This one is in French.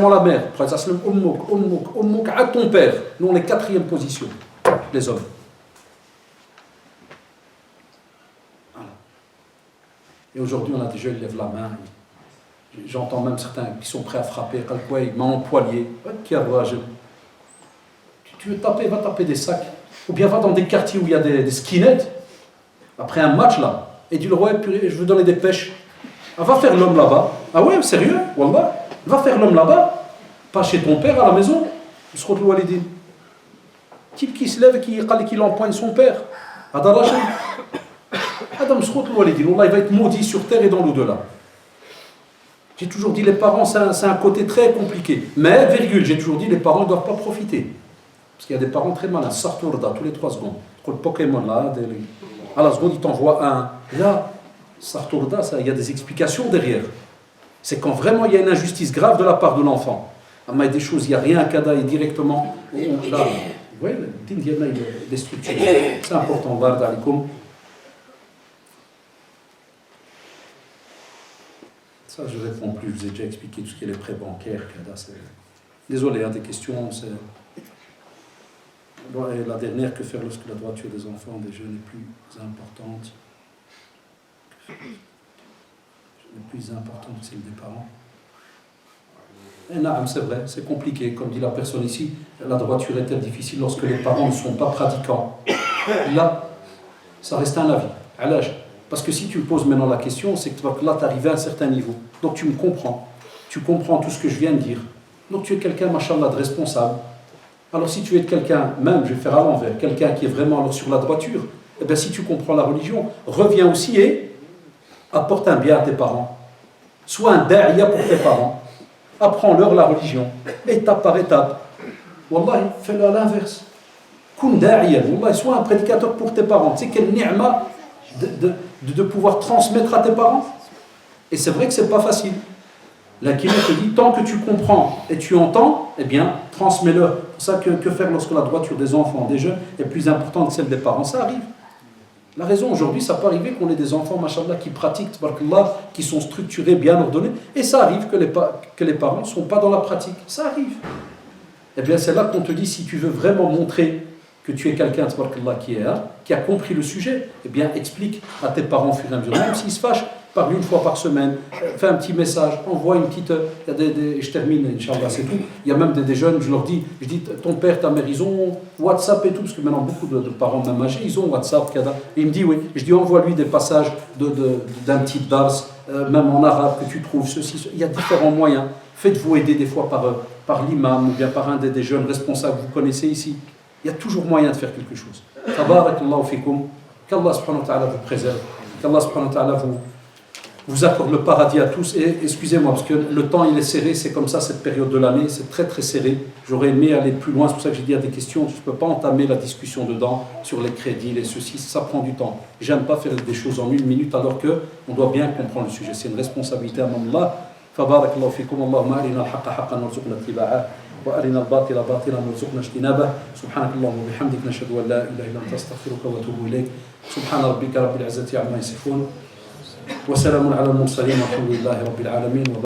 spécialement la mère. Le prophète ummuk, à ton père. Nous, on est 4e position, les hommes. Voilà. Et aujourd'hui, on a des jeunes qui lèvent la main. J'entends même certains qui sont prêts à frapper. Ils m'ont poilier. Tu veux taper, va taper des sacs. Ou bien va dans des quartiers où il y a des skinheads. Après un match là. Et dis le roi, je veux donner des pêches. Ah, va faire l'homme là-bas. Ah ouais, sérieux, wallah. Va faire l'homme là-bas. Pas chez ton père à la maison. Yusrot al-walidin. Type qui se lève et qui l'empoigne son père. Adam Yusrot al-walidin. Wallah, il va être maudit sur terre et dans l'au-delà. J'ai toujours dit les parents, c'est un côté très compliqué. Mais, virgule, j'ai toujours dit les parents ne doivent pas profiter. Parce qu'il y a des parents très malins. Sartourda, tous les 3 secondes. Le Pokémon là, à la seconde, il t'envoie un. Là, Sartourda, il y a des explications derrière. C'est quand vraiment il y a une injustice grave de la part de l'enfant. Il y a des choses, il n'y a rien à Kada et directement. Là, vous voyez, le din diana, il est déstructuré. C'est important. Barda alaikum. Ça, je ne réponds plus. Je vous ai déjà expliqué tout ce qui est les prêts bancaires. Désolé, des questions. Et la dernière, que faire lorsque la droiture des enfants, des jeunes est plus importante que celle des parents. Et non, c'est vrai, c'est compliqué. Comme dit la personne ici, la droiture est-elle difficile lorsque les parents ne sont pas pratiquants? Là, ça reste un avis. À l'âge. Parce que si tu me poses maintenant la question, c'est que là, tu arrives à un certain niveau. Donc tu me comprends. Tu comprends tout ce que je viens de dire. Donc tu es quelqu'un, machallah, de responsable. Alors si tu es quelqu'un, même, je vais faire à l'envers, quelqu'un qui est vraiment alors sur la droiture, eh bien si tu comprends la religion, reviens aussi et apporte un bien à tes parents. Sois un da'iya pour tes parents. Apprends-leur la religion, étape par étape. Wallahi, fais-le à l'inverse. Kun da'iya, wallahi, sois un prédicateur pour tes parents. Tu sais quelle ni'ma de pouvoir transmettre à tes parents. Et c'est vrai que c'est pas facile. La Kina te dit, tant que tu comprends et tu entends, eh bien, transmets-leur. C'est pour ça que faire lorsque la droiture des enfants, des jeunes, est plus importante que celle des parents? Ça arrive. La raison, aujourd'hui, ça peut arriver qu'on ait des enfants, machallah, qui pratiquent, tabarakallah, qui sont structurés, bien ordonnés, et ça arrive que les parents ne sont pas dans la pratique. Ça arrive. Eh bien, c'est là qu'on te dit, si tu veux vraiment montrer que tu es quelqu'un, tabarakallah, qui a compris le sujet, eh bien, explique à tes parents au fur et à mesure, même s'ils se fâchent, parle une fois par semaine, fais un petit message, envoie une petite. Je termine, Inch'Allah, c'est tout. Il y a même des jeunes, je dis, ton père, ta mère, ils ont WhatsApp et tout, parce que maintenant beaucoup de parents, même âgés, ils ont WhatsApp, Kada. Et il me dit, oui. Je dis, envoie-lui des passages d'un petit dars, même en arabe, que tu trouves, ceci. Il y a différents moyens. Faites-vous aider des fois par l'imam, ou bien par un des jeunes responsables que vous connaissez ici. Il y a toujours moyen de faire quelque chose. Tabarakallahu fikum. Qu'Allah subhanahu wa ta'ala vous préserve. Qu'Allah subhanahu wa ta'ala vous accorde le paradis à tous. Et excusez-moi, parce que le temps il est serré, c'est comme ça cette période de l'année, c'est très très serré. J'aurais aimé aller plus loin, c'est pour ça que j'ai dit à des questions, je ne peux pas entamer la discussion dedans sur les crédits, les ceci, ça prend du temps. J'aime pas faire des choses en 1 minute alors qu'on doit bien comprendre le sujet. C'est une responsabilité à Allah. فبارك الله فيكم اللهم أرنا الحق حقا وارزقنا اتباعه وأرنا الباطل باطلا وارزقنا اجتنابه سبحانك اللهم وبحمدك نشهد أن لا إله إلا أنت أستغفرك وأتوب إليك سبحان ربك رب العزة عما يصفون وسلام على المرسلين والحمد لله رب العالمين.